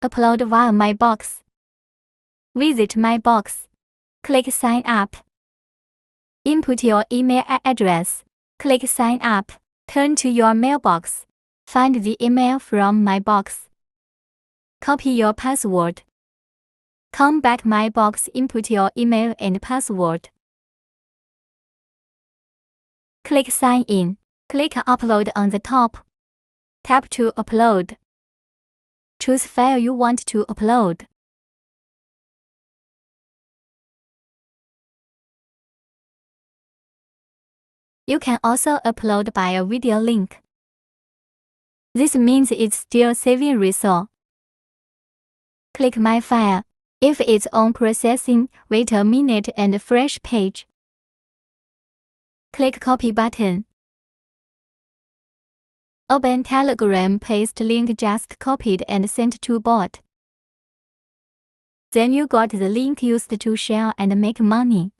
Upload via My Box. Visit My Box. Click Sign Up. Input your email address. Click Sign Up. Turn to your mailbox. Find the email from My Box. Copy your password. Come back My Box, input your email and password. Click Sign In. Click Upload on the top. Tap to upload. Choose file you want to upload. You can also upload by a video link. This means it's still saving resource. Click My File. If it's on processing, wait a minute and fresh page. Click Copy button. Open Telegram, paste link just copied and sent to bot. Then you got the link used to share and make money.